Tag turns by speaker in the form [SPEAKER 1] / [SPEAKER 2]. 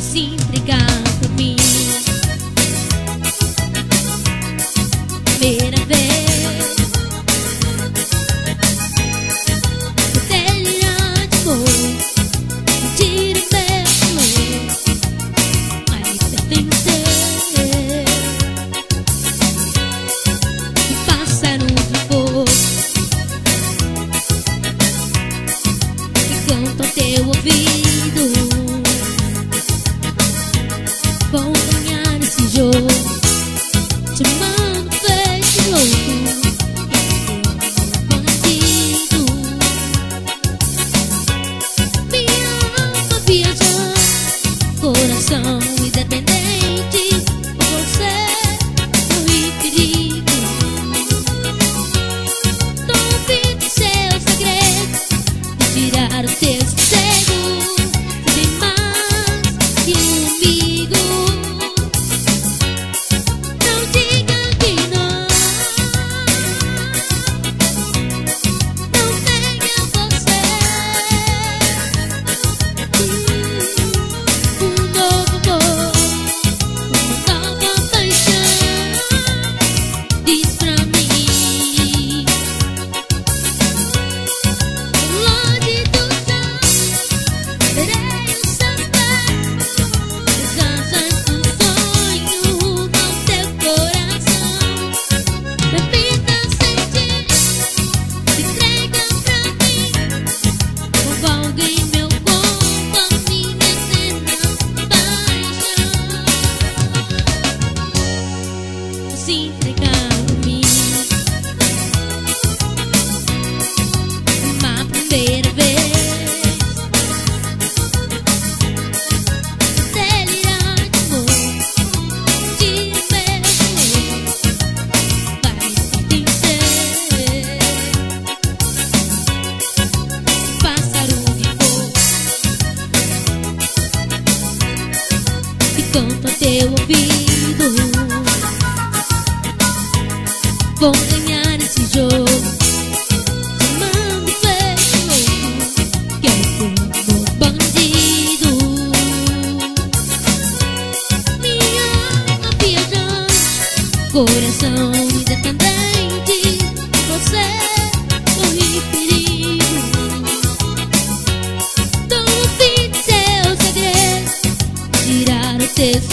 [SPEAKER 1] se entregar por mim. Primeira vez, o delirante amor, tira o meu amor, vai me pertencer. Um pássaro de fogo que canta ao teu ouvido. Vou ganhar esse jogo, te mando feito louco, bandido. Minha alma viajando, coração independente, por você corri perigo. Não ouvi seus segredos, de tirar os teus cegos. Tem mais que um amigo. Não diga que não, não venha você. Um novo amor, uma nova paixão, diz pra mim. Longe do sol, verei o seu pé, as asas do sonho no teu coração. Repita sentir, se entrega pra mim, convogue meu corpo, a minha eterna paixão. Se entregar pra mim, uma primeira vez, delirante amor, tira o meu amor, vai me pertencer. Pássaro de fogo que canta ao teu ouvido. Vou ganhar esse jogo, te mando feito louco, que é o teu bandido. Minha alma viajando, coração independente, você corre perigo. Não ouvi seus segredos, tirar os teus